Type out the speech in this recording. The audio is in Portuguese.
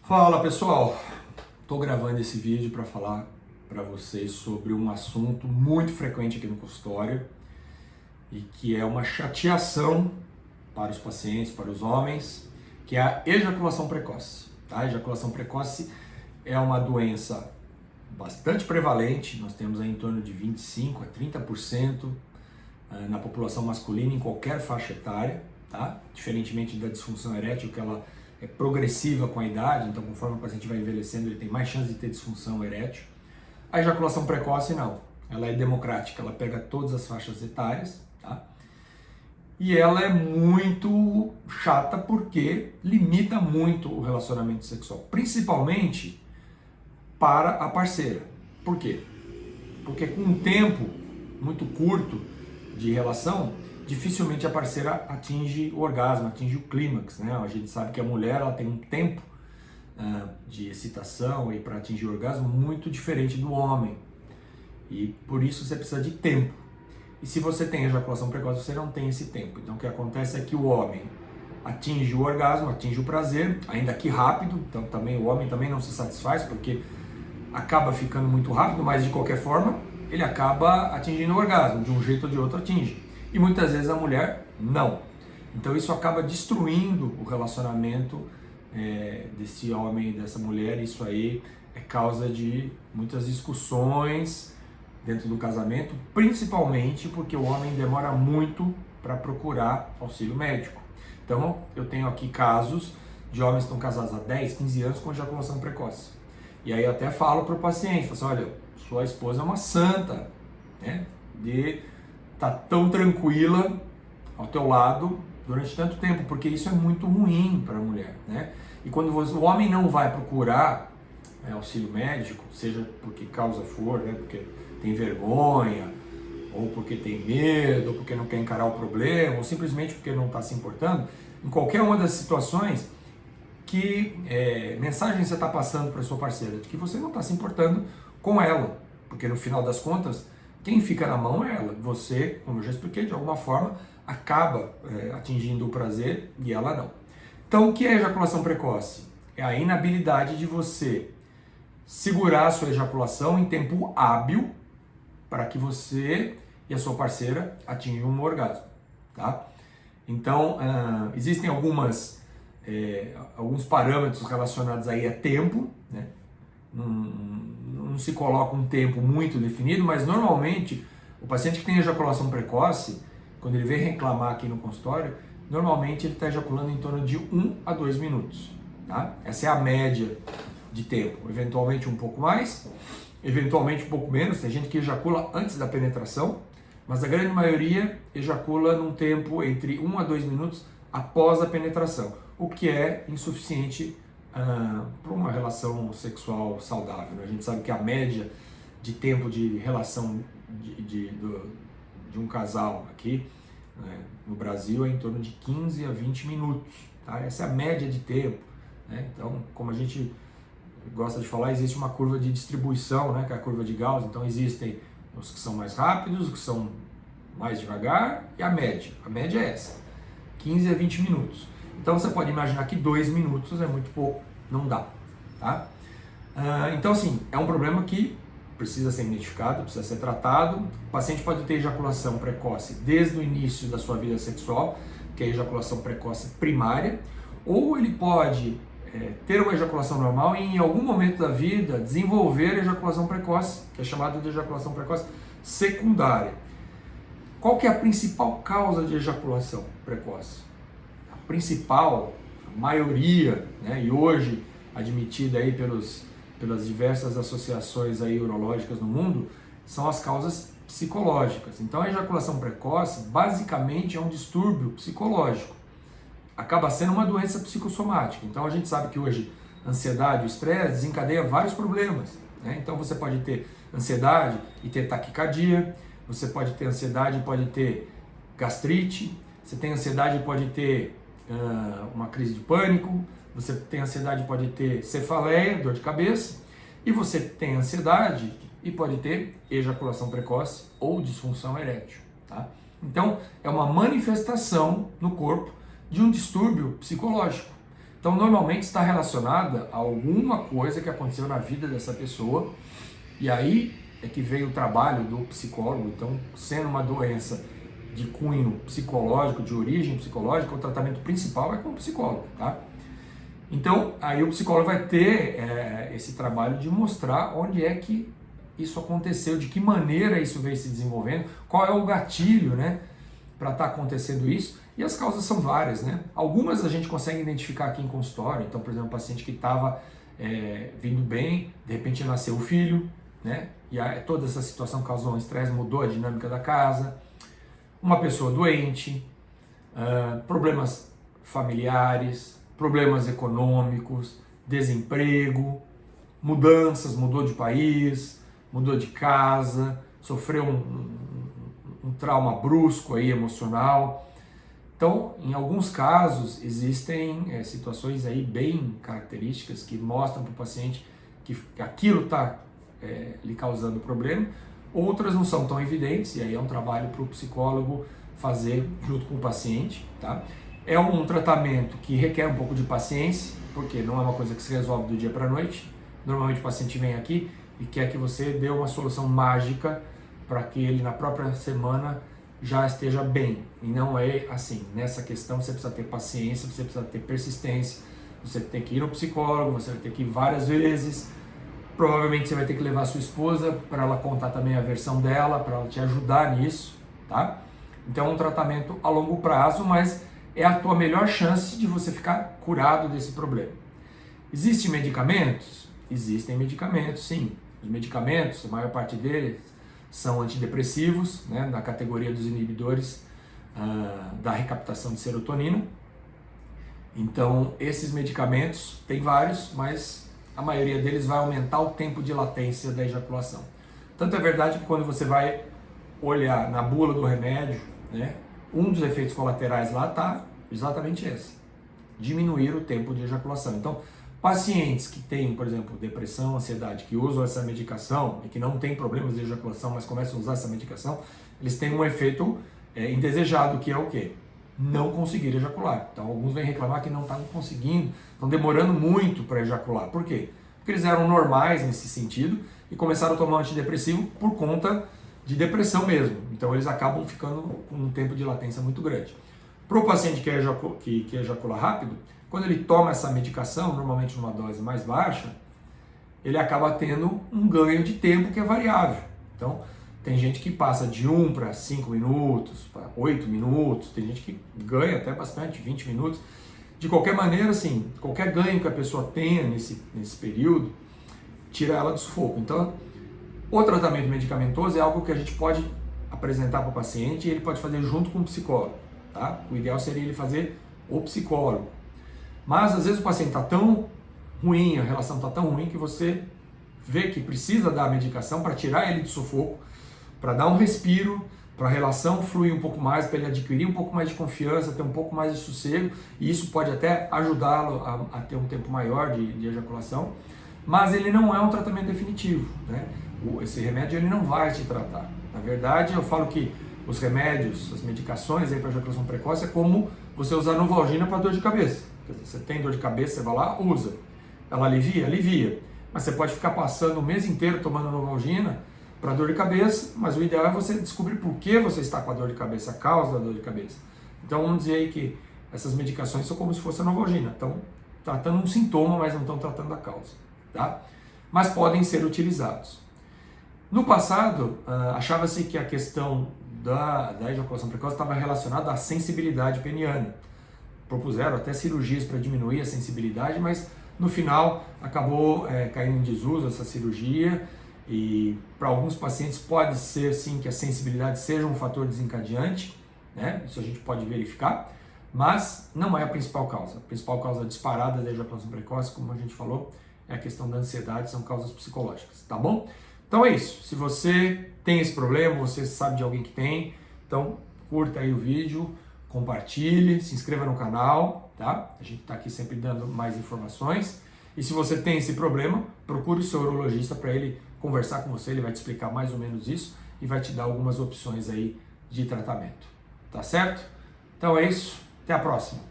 Fala pessoal, estou gravando esse vídeo para falar para vocês sobre um assunto muito frequente aqui no consultório e que é uma chateação para os pacientes, para os homens, que é a ejaculação precoce. A ejaculação precoce é uma doença bastante prevalente, nós temos aí em torno de 25 a 30% na população masculina em qualquer faixa etária, tá? Diferentemente da disfunção erétil, que ela é progressiva com a idade, então conforme o paciente vai envelhecendo ele tem mais chance de ter disfunção erétil. A ejaculação precoce não, ela é democrática, ela pega todas as faixas etárias, tá? E ela é muito chata porque limita muito o relacionamento sexual, principalmente para a parceira. Por quê? Porque com um tempo muito curto de relação, dificilmente a parceira atinge o orgasmo, atinge o clímax, né? A gente sabe que a mulher ela tem um tempo de excitação e para atingir o orgasmo muito diferente do homem. E por isso você precisa de tempo. E se você tem ejaculação precoce, você não tem esse tempo. Então o que acontece é que o homem atinge o orgasmo, atinge o prazer, ainda que rápido, então também o homem também não se satisfaz porque acaba ficando muito rápido, mas de qualquer forma ele acaba atingindo o orgasmo, de um jeito ou de outro atinge. E muitas vezes a mulher não. Então isso acaba destruindo o relacionamento desse homem e dessa mulher. Isso aí é causa de muitas discussões dentro do casamento, principalmente porque o homem demora muito para procurar auxílio médico. Então eu tenho aqui casos de homens que estão casados há 10, 15 anos com ejaculação precoce. E aí eu até falo para o paciente, falo assim, olha, sua esposa é uma santa, né? De estar tão tranquila ao teu lado durante tanto tempo, porque isso é muito ruim para a mulher, né? E quando o homem não vai procurar auxílio médico, seja porque causa for, né? Porque tem vergonha, ou porque tem medo, ou porque não quer encarar o problema, ou simplesmente porque não está se importando, em qualquer uma das situações, que mensagem você está passando para sua parceira? De que você não está se importando com ela, porque no final das contas, quem fica na mão é ela. Você, como eu já expliquei, de alguma forma acaba atingindo o prazer e ela não. Então, o que é ejaculação precoce? É a inabilidade de você segurar a sua ejaculação em tempo hábil para que você e a sua parceira atinjam um orgasmo, tá? Então, existem alguns parâmetros relacionados aí a tempo, né? Não se coloca um tempo muito definido, mas normalmente o paciente que tem ejaculação precoce, quando ele vem reclamar aqui no consultório, normalmente ele está ejaculando em torno de 1 a 2 minutos. Tá? Essa é a média de tempo, eventualmente um pouco mais, eventualmente um pouco menos. Tem gente que ejacula antes da penetração, mas a grande maioria ejacula num tempo entre 1 a 2 minutos após a penetração, o que é insuficiente para uma relação sexual saudável. Né? A gente sabe que a média de tempo de relação de um casal aqui, né, no Brasil é em torno de 15 a 20 minutos. Tá? Essa é a média de tempo. Né? Então, como a gente gosta de falar, existe uma curva de distribuição, né, que é a curva de Gauss. Então existem os que são mais rápidos, os que são mais devagar e a média. A média é essa, 15 a 20 minutos. Então você pode imaginar que 2 minutos é muito pouco, não dá, tá? Então assim, é um problema que precisa ser identificado, precisa ser tratado. O paciente pode ter ejaculação precoce desde o início da sua vida sexual, que é a ejaculação precoce primária, ou ele pode ter uma ejaculação normal e em algum momento da vida desenvolver a ejaculação precoce, que é chamada de ejaculação precoce secundária. Qual que é a principal causa de ejaculação precoce? A principal, a maioria, né, e hoje admitida aí pelas diversas associações aí urológicas no mundo, são as causas psicológicas. Então a ejaculação precoce basicamente é um distúrbio psicológico. Acaba sendo uma doença psicossomática. Então a gente sabe que hoje ansiedade, o estresse desencadeia vários problemas. Né? Então você pode ter ansiedade e ter taquicardia, você pode ter ansiedade e pode ter gastrite, você tem ansiedade e pode ter uma crise de pânico, você tem ansiedade e pode ter cefaleia, dor de cabeça, e você tem ansiedade e pode ter ejaculação precoce ou disfunção erétil. Tá? Então é uma manifestação no corpo de um distúrbio psicológico. Então, normalmente está relacionada a alguma coisa que aconteceu na vida dessa pessoa, e aí é que vem o trabalho do psicólogo. Então, sendo uma doença de cunho psicológico, de origem psicológica, o tratamento principal é com o psicólogo, tá? Então, aí o psicólogo vai ter esse trabalho de mostrar onde é que isso aconteceu, de que maneira isso veio se desenvolvendo, qual é o gatilho, né, para estar acontecendo isso. E as causas são várias, né? Algumas a gente consegue identificar aqui em consultório. Então, por exemplo, um paciente que estava vindo bem, de repente nasceu o filho, né? E aí, toda essa situação causou um estresse, mudou a dinâmica da casa. Uma pessoa doente, problemas familiares, problemas econômicos, desemprego, mudanças, mudou de país, mudou de casa, sofreu um trauma brusco aí, emocional. Então, em alguns casos, existem situações aí bem características que mostram para o paciente que aquilo está lhe causando problema. Outras não são tão evidentes, e aí é um trabalho para o psicólogo fazer junto com o paciente, tá? É um tratamento que requer um pouco de paciência, porque não é uma coisa que se resolve do dia para a noite. Normalmente o paciente vem aqui e quer que você dê uma solução mágica para que ele na própria semana já esteja bem. E não é assim. Nessa questão você precisa ter paciência, você precisa ter persistência, você tem que ir no psicólogo, você vai ter que ir várias vezes. Provavelmente você vai ter que levar a sua esposa para ela contar também a versão dela, para ela te ajudar nisso, tá? Então é um tratamento a longo prazo, mas é a tua melhor chance de você ficar curado desse problema. Existem medicamentos? Existem medicamentos, sim. Os medicamentos, a maior parte deles, são antidepressivos, né, da categoria dos inibidores da recaptação de serotonina. Então, esses medicamentos, tem vários, mas a maioria deles vai aumentar o tempo de latência da ejaculação. Tanto é verdade que quando você vai olhar na bula do remédio, né, um dos efeitos colaterais lá está exatamente esse: diminuir o tempo de ejaculação. Então, pacientes que têm, por exemplo, depressão, ansiedade, que usam essa medicação e que não têm problemas de ejaculação, mas começam a usar essa medicação, eles têm um efeito indesejado, que é o quê? Não conseguir ejacular. Então, alguns vêm reclamar que não estão conseguindo, estão demorando muito para ejacular. Por quê? Porque eles eram normais nesse sentido e começaram a tomar antidepressivo por conta de depressão mesmo. Então, eles acabam ficando com um tempo de latência muito grande. Para o paciente que ejacula rápido, quando ele toma essa medicação, normalmente numa dose mais baixa, ele acaba tendo um ganho de tempo que é variável. Então, tem gente que passa de 1 para 5 minutos, para 8 minutos, tem gente que ganha até bastante, 20 minutos. De qualquer maneira, assim, qualquer ganho que a pessoa tenha nesse período, tira ela do sufoco. Então, o tratamento medicamentoso é algo que a gente pode apresentar para o paciente e ele pode fazer junto com o psicólogo, tá? O ideal seria ele fazer o psicólogo. Mas, às vezes, o paciente está tão ruim, a relação está tão ruim, que você vê que precisa dar a medicação para tirar ele do sufoco, para dar um respiro, para a relação fluir um pouco mais, para ele adquirir um pouco mais de confiança, ter um pouco mais de sossego, e isso pode até ajudá-lo a ter um tempo maior de ejaculação, mas ele não é um tratamento definitivo, né? Esse remédio ele não vai te tratar. Na verdade, eu falo que os remédios, as medicações para ejaculação precoce é como você usar Novalgina para dor de cabeça. Quer dizer, você tem dor de cabeça, você vai lá, usa. Ela alivia? Alivia. Mas você pode ficar passando o mês inteiro tomando Novalgina para dor de cabeça, mas o ideal é você descobrir por que você está com a dor de cabeça, a causa da dor de cabeça. Então vamos dizer aí que essas medicações são como se fosse a Novalgina. Estão tratando um sintoma, mas não estão tratando a causa, tá? Mas podem ser utilizados. No passado, achava-se que a questão da ejaculação precoce estava relacionada à sensibilidade peniana. Propuseram até cirurgias para diminuir a sensibilidade, mas no final acabou caindo em desuso essa cirurgia, e para alguns pacientes pode ser sim que a sensibilidade seja um fator desencadeante, né? Isso a gente pode verificar, mas não é a principal causa. A principal causa disparada da ejaculação precoce, como a gente falou, é a questão da ansiedade, são causas psicológicas, tá bom? Então é isso. Se você tem esse problema, você sabe de alguém que tem, então curta aí o vídeo, compartilhe, se inscreva no canal, tá? A gente está aqui sempre dando mais informações. E se você tem esse problema, procure o seu urologista para ele conversar com você, ele vai te explicar mais ou menos isso e vai te dar algumas opções aí de tratamento, tá certo? Então é isso, até a próxima!